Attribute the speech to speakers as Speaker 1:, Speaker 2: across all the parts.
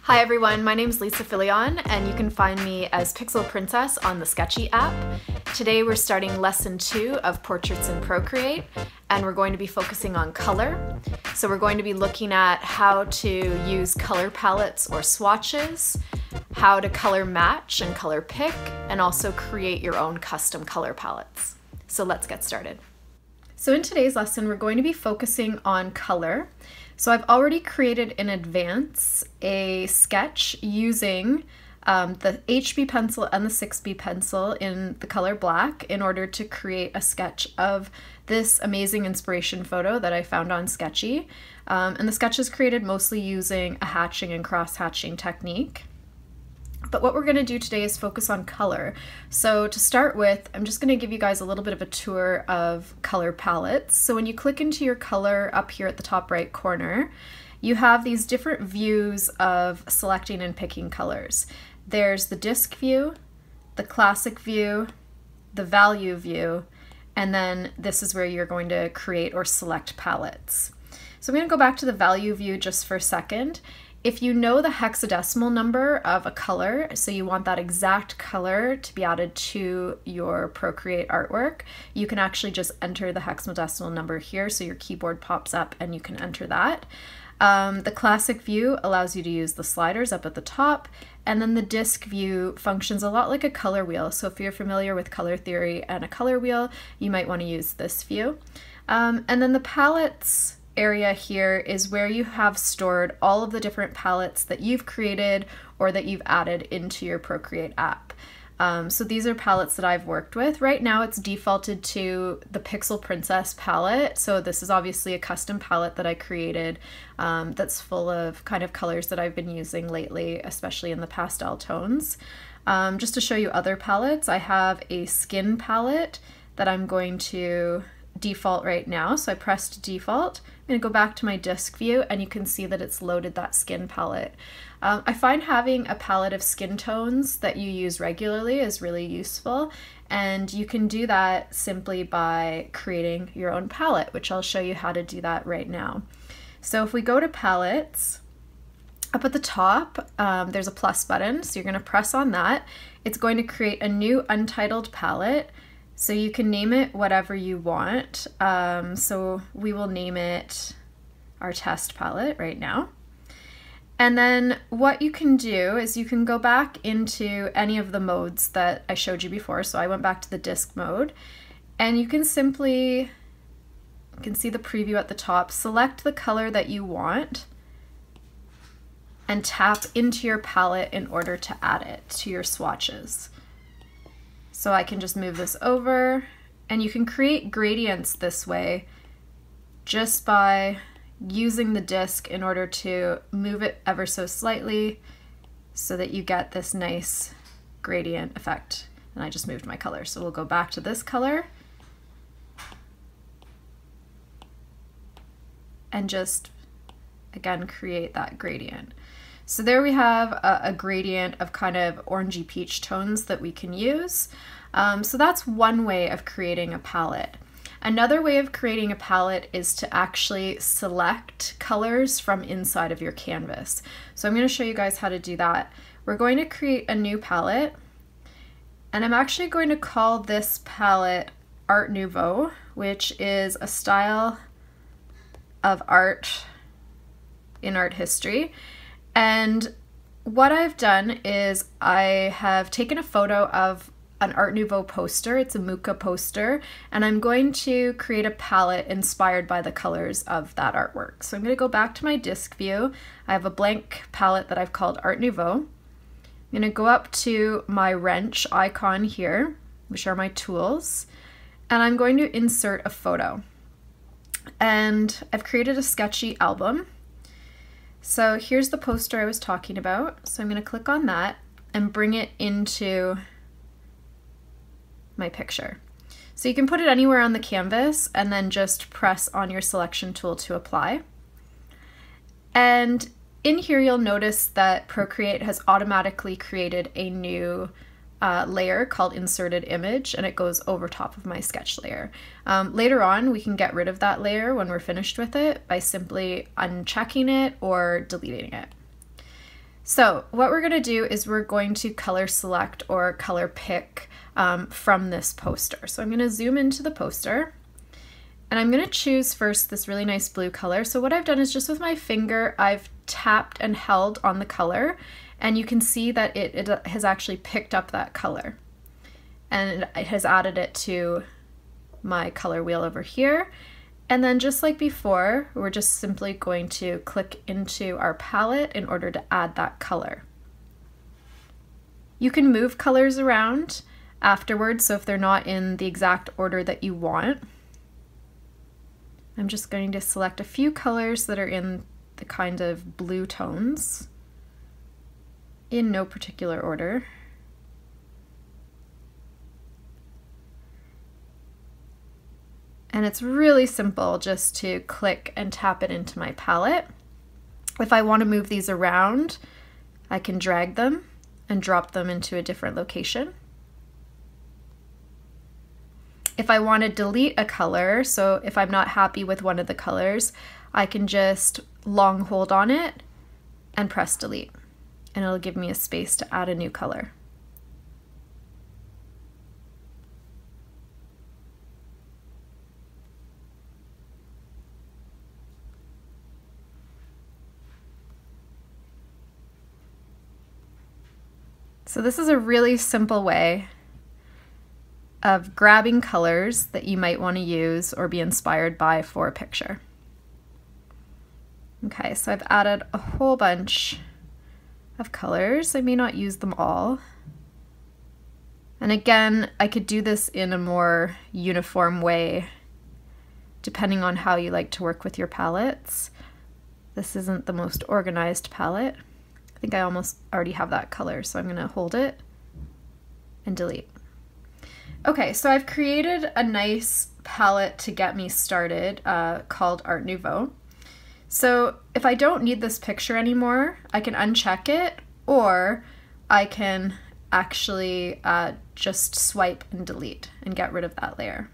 Speaker 1: Hi everyone, my name is Lisa Filion and you can find me as Pixel Princess on the Sketchy app. Today we're starting lesson 2 of Portraits in Procreate and we're going to be focusing on color. So we're going to be looking at how to use color palettes or swatches, how to color match and color pick, and also create your own custom color palettes. So let's get started. So in today's lesson we're going to be focusing on color. So I've already created in advance a sketch using the HB pencil and the 6B pencil in the color black in order to create a sketch of this amazing inspiration photo that I found on Sketchy. And the sketch is created mostly using a hatching and cross-hatching technique. But what we're going to do today is focus on color. So to start with, I'm just going to give you guys a little bit of a tour of color palettes. So when you click into your color up here at the top right corner, you have these different views of selecting and picking colors. There's the disc view, the classic view, the value view, and then this is where you're going to create or select palettes. So I'm going to go back to the value view just for a second. If you know the hexadecimal number of a color, so you want that exact color to be added to your Procreate artwork, you can actually just enter the hexadecimal number here so your keyboard pops up and you can enter that. The classic view allows you to use the sliders up at the top, and then the disc view functions a lot like a color wheel. So if you're familiar with color theory and a color wheel, you might want to use this view. And then the palettes area here is where you have stored all of the different palettes that you've created or that you've added into your Procreate app. So these are palettes that I've worked with. Right now it's defaulted to the Pixel Princess palette. So this is obviously a custom palette that I created that's full of kind of colors that I've been using lately, especially in the pastel tones. Just to show you other palettes, I have a skin palette that I'm going to default right now. So I pressed default. I'm going to go back to my disc view and you can see that it's loaded that skin palette. I find having a palette of skin tones that you use regularly is really useful, and you can do that simply by creating your own palette, which I'll show you how to do that right now. So if we go to palettes, up at the top there's a plus button, so you're going to press on that. It's going to create a new untitled palette. So you can name it whatever you want. So we will name it our test palette right now. And then what you can do is you can go back into any of the modes that I showed you before. So I went back to the disc mode, and you can simply, you can see the preview at the top, select the color that you want and tap into your palette in order to add it to your swatches. So I can just move this over, and you can create gradients this way just by using the disc in order to move it ever so slightly so that you get this nice gradient effect. And I just moved my color. So we'll go back to this color and just again create that gradient. So there we have a gradient of kind of orangey peach tones that we can use. So that's one way of creating a palette. Another way of creating a palette is to actually select colors from inside of your canvas. So I'm going to show you guys how to do that. We're going to create a new palette, and I'm actually going to call this palette Art Nouveau, which is a style of art in art history. And what I've done is I have taken a photo of an Art Nouveau poster. It's a Muka poster, and I'm going to create a palette inspired by the colors of that artwork. So I'm going to go back to my disc view. I have a blank palette that I've called Art Nouveau. I'm going to go up to my wrench icon here, which are my tools, and I'm going to insert a photo. And I've created a Sketchy album. So here's the poster I was talking about. So I'm going to click on that and bring it into my picture. So you can put it anywhere on the canvas and then just press on your selection tool to apply. And in here you'll notice that Procreate has automatically created a new layer called inserted image, and it goes over top of my sketch layer. Later on we can get rid of that layer when we're finished with it by simply unchecking it or deleting it. So what we're going to do is we're going to color select or color pick from this poster. So I'm going to zoom into the poster and I'm going to choose first this really nice blue color. So what I've done is just with my finger, I've tapped and held on the color, and you can see that it has actually picked up that color and it has added it to my color wheel over here. And then just like before, we're just simply going to click into our palette in order to add that color. You can move colors around afterwards, so if they're not in the exact order that you want. I'm just going to select a few colors that are in the kind of blue tones in no particular order. And it's really simple just to click and tap it into my palette. If I want to move these around, I can drag them and drop them into a different location. If I want to delete a color, so if I'm not happy with one of the colors, I can just long hold on it and press delete, and it'll give me a space to add a new color. So this is a really simple way of grabbing colors that you might want to use or be inspired by for a picture. Okay, so I've added a whole bunch of colors. I may not use them all. And again, I could do this in a more uniform way depending on how you like to work with your palettes. This isn't the most organized palette. I think I almost already have that color, so I'm going to hold it and delete. Okay, so I've created a nice palette to get me started called Art Nouveau. So if I don't need this picture anymore, I can uncheck it, or I can actually just swipe and delete and get rid of that layer.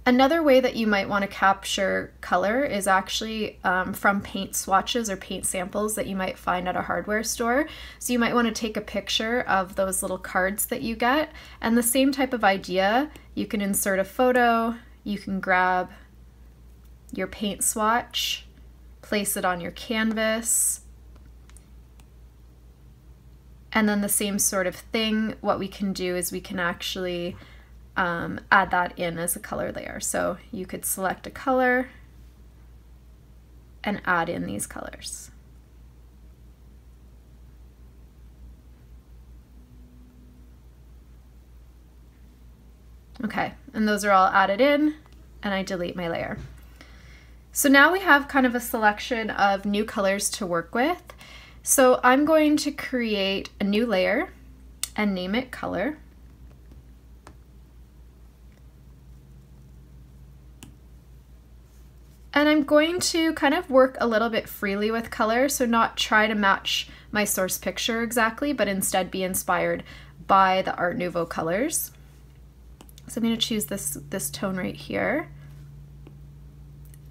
Speaker 1: Another way that you might want to capture color is actually from paint swatches or paint samples that you might find at a hardware store. So you might want to take a picture of those little cards that you get, and the same type of idea, you can insert a photo, you can grab your paint swatch, place it on your canvas, and then the same sort of thing, what we can do is we can actually add that in as a color layer. So you could select a color and add in these colors. Okay, and those are all added in, and I delete my layer. So now we have kind of a selection of new colors to work with. So I'm going to create a new layer and name it color. And I'm going to kind of work a little bit freely with color, so not try to match my source picture exactly, but instead be inspired by the Art Nouveau colors. So I'm going to choose this tone right here.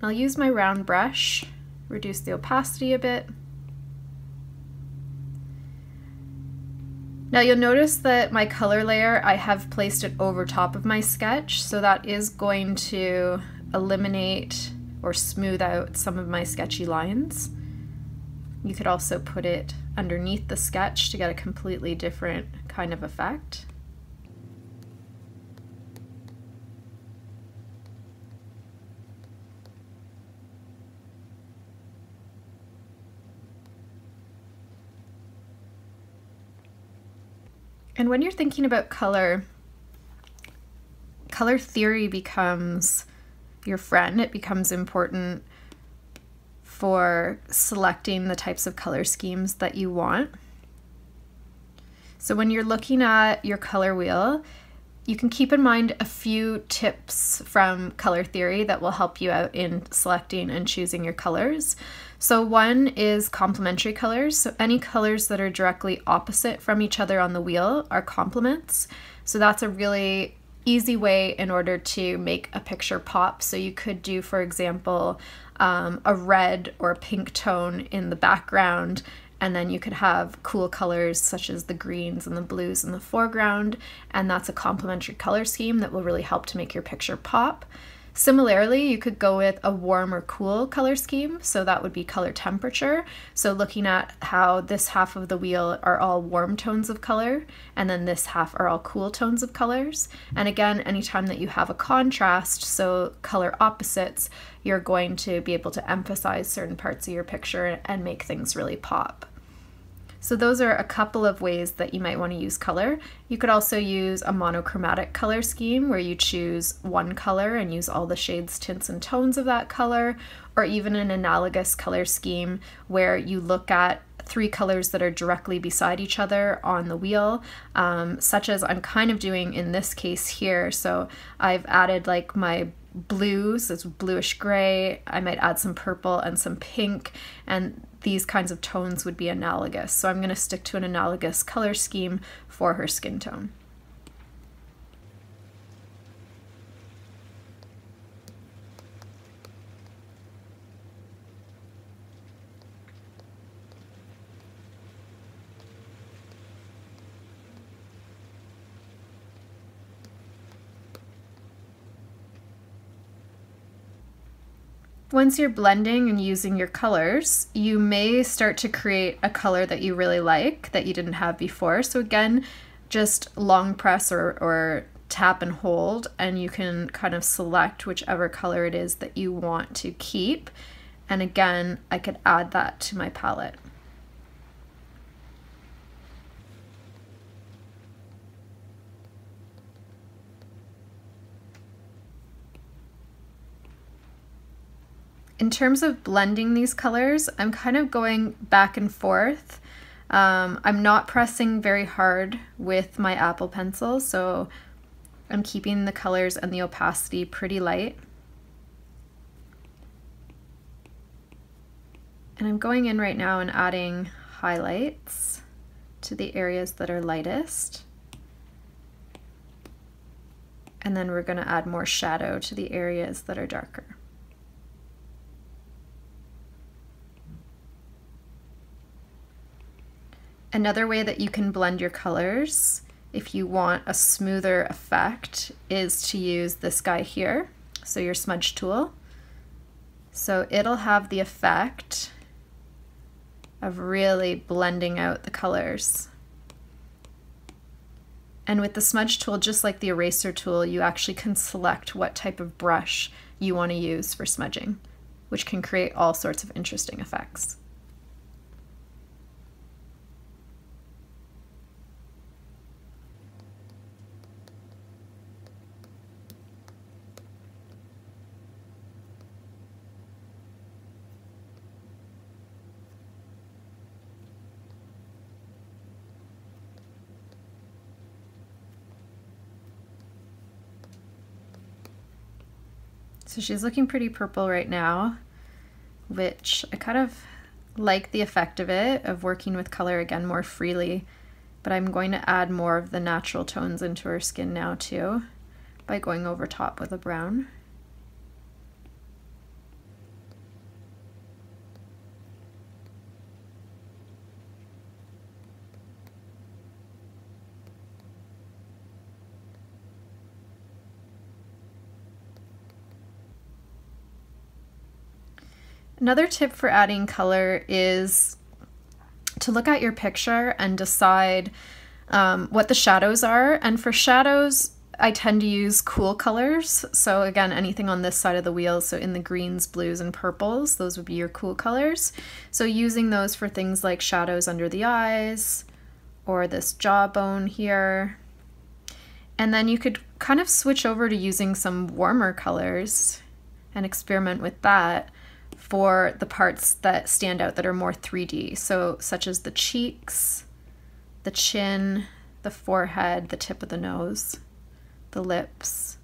Speaker 1: I'll use my round brush, reduce the opacity a bit. Now you'll notice that my color layer, I have placed it over top of my sketch, so that is going to eliminate or smooth out some of my sketchy lines. You could also put it underneath the sketch to get a completely different kind of effect. And when you're thinking about color, color theory becomes your friend. It becomes important for selecting the types of color schemes that you want. So when you're looking at your color wheel, you can keep in mind a few tips from color theory that will help you out in selecting and choosing your colors. So one is complementary colors. So any colors that are directly opposite from each other on the wheel are complements. So that's a really easy way in order to make a picture pop. So you could do, for example, a red or a pink tone in the background, And then you could have cool colors such as the greens and the blues in the foreground, and that's a complementary color scheme that will really help to make your picture pop. Similarly, you could go with a warm or cool color scheme, so that would be color temperature. So looking at how this half of the wheel are all warm tones of color, and then this half are all cool tones of colors. And again, anytime that you have a contrast, so color opposites, you're going to be able to emphasize certain parts of your picture and make things really pop. So those are a couple of ways that you might want to use color. You could also use a monochromatic color scheme where you choose one color and use all the shades, tints, and tones of that color, or even an analogous color scheme where you look at 3 colors that are directly beside each other on the wheel, such as I'm kind of doing in this case here. So I've added like my blues, it's bluish gray, I might add some purple and some pink, and these kinds of tones would be analogous. So I'm going to stick to an analogous color scheme for her skin tone. Once you're blending and using your colors, you may start to create a color that you really like that you didn't have before. So again, just long press or tap and hold, and you can kind of select whichever color it is that you want to keep. And again, I could add that to my palette. In terms of blending these colors, I'm kind of going back and forth. I'm not pressing very hard with my Apple pencil, so I'm keeping the colors and the opacity pretty light. And I'm going in right now and adding highlights to the areas that are lightest. And then we're going to add more shadow to the areas that are darker. Another way that you can blend your colors, if you want a smoother effect, is to use this guy here, so your smudge tool. So it'll have the effect of really blending out the colors. And with the smudge tool, just like the eraser tool, you actually can select what type of brush you want to use for smudging, which can create all sorts of interesting effects. So she's looking pretty purple right now, which I kind of like the effect of it, of working with color again more freely, but I'm going to add more of the natural tones into her skin now too, by going over top with a brown. Another tip for adding color is to look at your picture and decide what the shadows are. And for shadows, I tend to use cool colors. So again, anything on this side of the wheel, so in the greens, blues, and purples, those would be your cool colors. So using those for things like shadows under the eyes or this jawbone here. And then you could kind of switch over to using some warmer colors and experiment with that for the parts that stand out that are more 3D, so such as the cheeks, the chin, the forehead, the tip of the nose, the lips.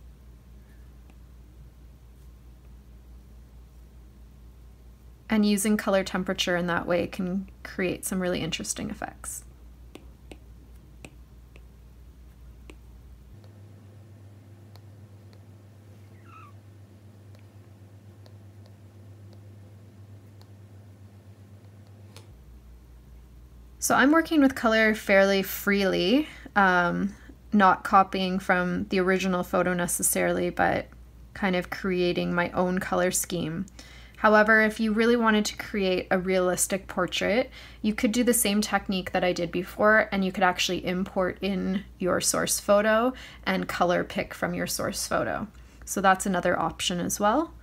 Speaker 1: And using color temperature in that way can create some really interesting effects. So I'm working with color fairly freely, not copying from the original photo necessarily, but kind of creating my own color scheme. However, if you really wanted to create a realistic portrait, you could do the same technique that I did before, and you could actually import in your source photo and color pick from your source photo. So that's another option as well.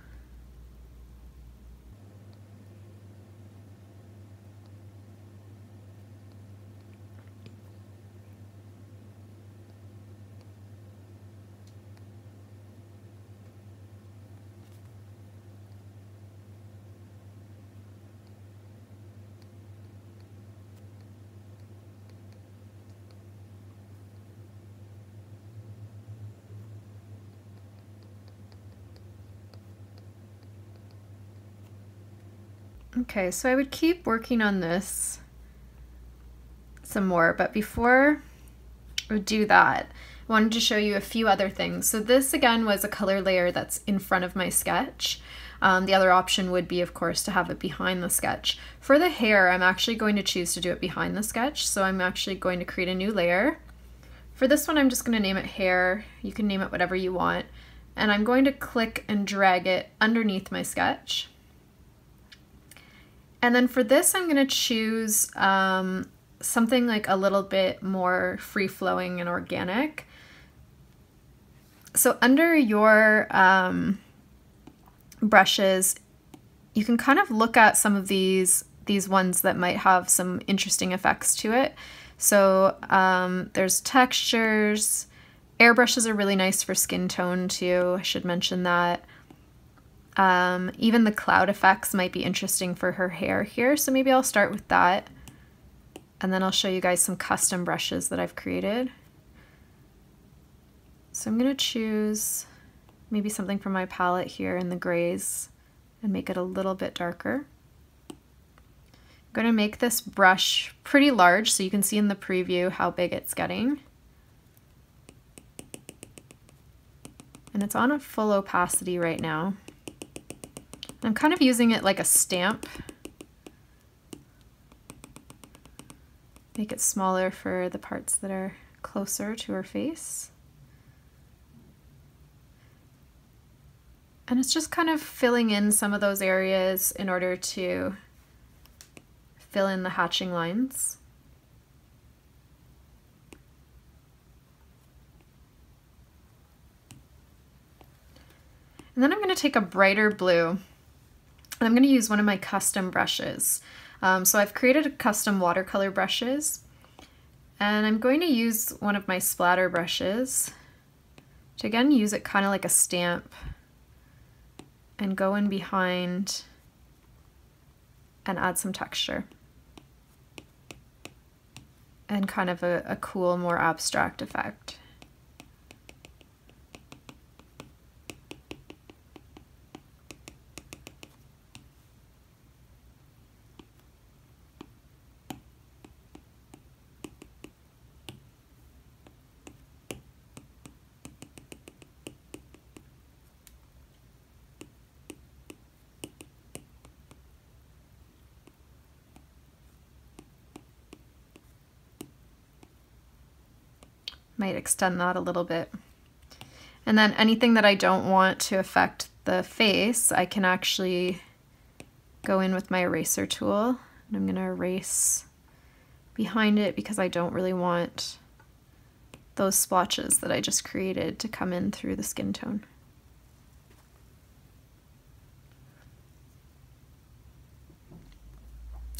Speaker 1: Okay, so I would keep working on this some more, but before I would do that, I wanted to show you a few other things. So this again was a color layer that's in front of my sketch. The other option would be, of course, to have it behind the sketch. For the hair, I'm actually going to choose to do it behind the sketch, so I'm actually going to create a new layer. For this one, I'm just going to name it hair. You can name it whatever you want. And I'm going to click and drag it underneath my sketch. And then for this, I'm going to choose something like a little bit more free-flowing and organic. So under your brushes, you can kind of look at some of these ones that might have some interesting effects to it. So there's textures. Airbrushes are really nice for skin tone too, I should mention that. Even the cloud effects might be interesting for her hair here, so maybe I'll start with that. And then I'll show you guys some custom brushes that I've created. So I'm going to choose maybe something from my palette here in the grays and make it a little bit darker. I'm going to make this brush pretty large so you can see in the preview how big it's getting. And it's on a full opacity right now. I'm kind of using it like a stamp. Make it smaller for the parts that are closer to her face. And it's just kind of filling in some of those areas in order to fill in the hatching lines. And then I'm going to take a brighter blue, and I'm going to use one of my custom brushes. So I've created a custom watercolor brushes, and I'm going to use one of my splatter brushes to again use it kind of like a stamp and go in behind and add some texture and kind of a cool, more abstract effect. Might extend that a little bit. And then anything that I don't want to affect the face, I can actually go in with my eraser tool, and I'm going to erase behind it because I don't really want those splotches that I just created to come in through the skin tone.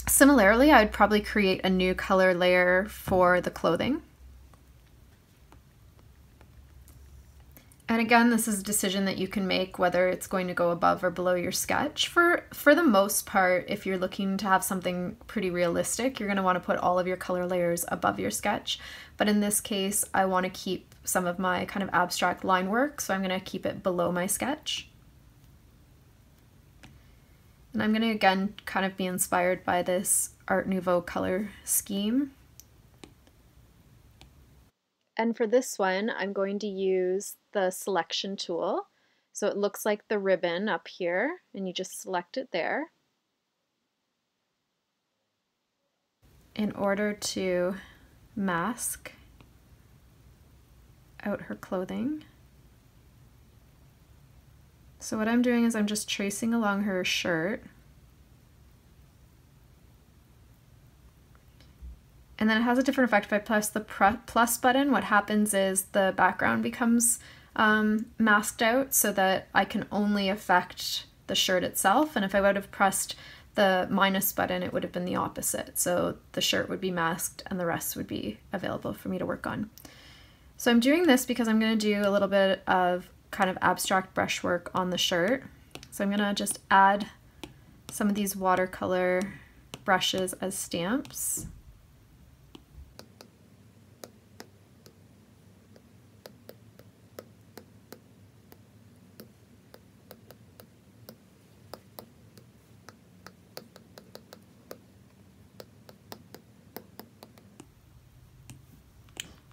Speaker 1: Similarly, I'd probably create a new color layer for the clothing. And again, this is a decision that you can make whether it's going to go above or below your sketch. For the most part, if you're looking to have something pretty realistic, you're going to want to put all of your color layers above your sketch. But in this case, I want to keep some of my kind of abstract line work, so I'm going to keep it below my sketch. And I'm going to again kind of be inspired by this Art Nouveau color scheme. And for this one, I'm going to use the selection tool. So it looks like the ribbon up here, and you just select it there. in order to mask out her clothing. So what I'm doing is I'm just tracing along her shirt. And then it has a different effect. If I press the plus button, what happens is the background becomes masked out so that I can only affect the shirt itself. And if I would have pressed the minus button, it would have been the opposite. So the shirt would be masked and the rest would be available for me to work on. So I'm doing this because I'm going to do a little bit of kind of abstract brushwork on the shirt. So I'm going to just add some of these watercolor brushes as stamps.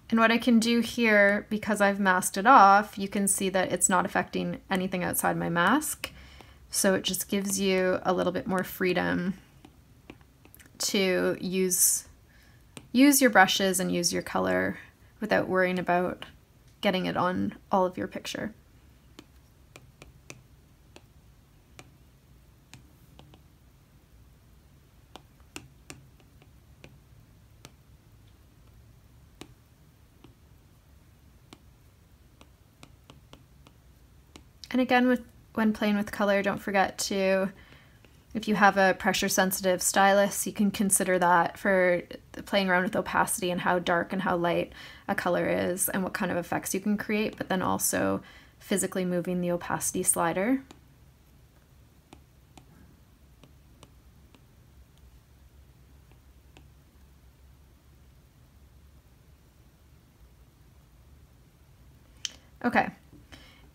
Speaker 1: And what I can do here, because I've masked it off, you can see that it's not affecting anything outside my mask. So it just gives you a little bit more freedom to use your brushes and use your color without worrying about getting it on all of your picture. And again, when playing with color, don't forget to, if you have a pressure sensitive stylus, you can consider that for playing around with opacity and how dark and how light a color is and what kind of effects you can create, but then also physically moving the opacity slider. Okay.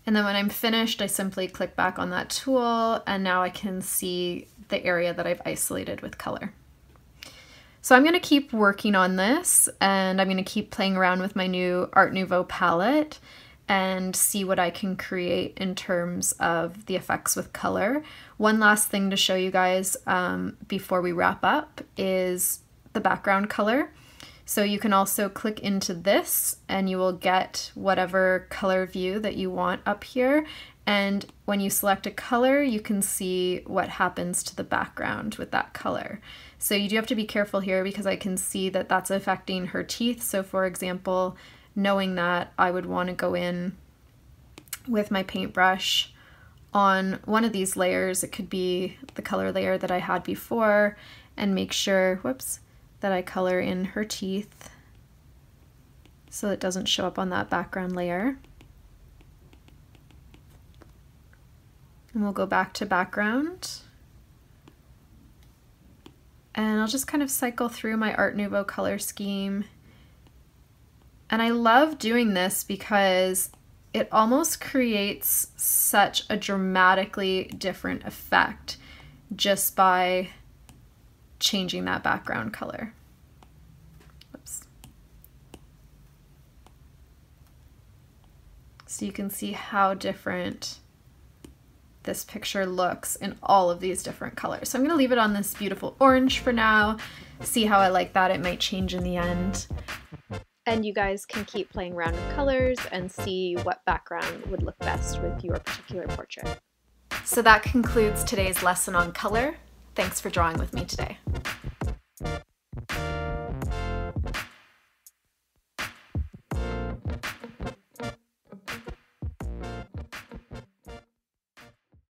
Speaker 1: And then when I'm finished, I simply click back on that tool, and now I can see the area that I've isolated with color. So I'm going to keep working on this, and I'm going to keep playing around with my new Art Nouveau palette and see what I can create in terms of the effects with color. One last thing to show you guys before we wrap up is the background color. So you can also click into this and you will get whatever color view that you want up here. And when you select a color, you can see what happens to the background with that color. So you do have to be careful here because I can see that that's affecting her teeth. So for example, knowing that, I would want to go in with my paintbrush on one of these layers. It could be the color layer that I had before, and make sure, whoops, that I color in her teeth so it doesn't show up on that background layer. And we'll go back to background. And I'll just kind of cycle through my Art Nouveau color scheme. And I love doing this because it almost creates such a dramatically different effect just by changing that background color. Oops. So you can see how different this picture looks in all of these different colors. So I'm going to leave it on this beautiful orange for now, see how I like that. It might change in the end. And you guys can keep playing around with colors and see what background would look best with your particular portrait. So that concludes today's lesson on color. Thanks for drawing with me today.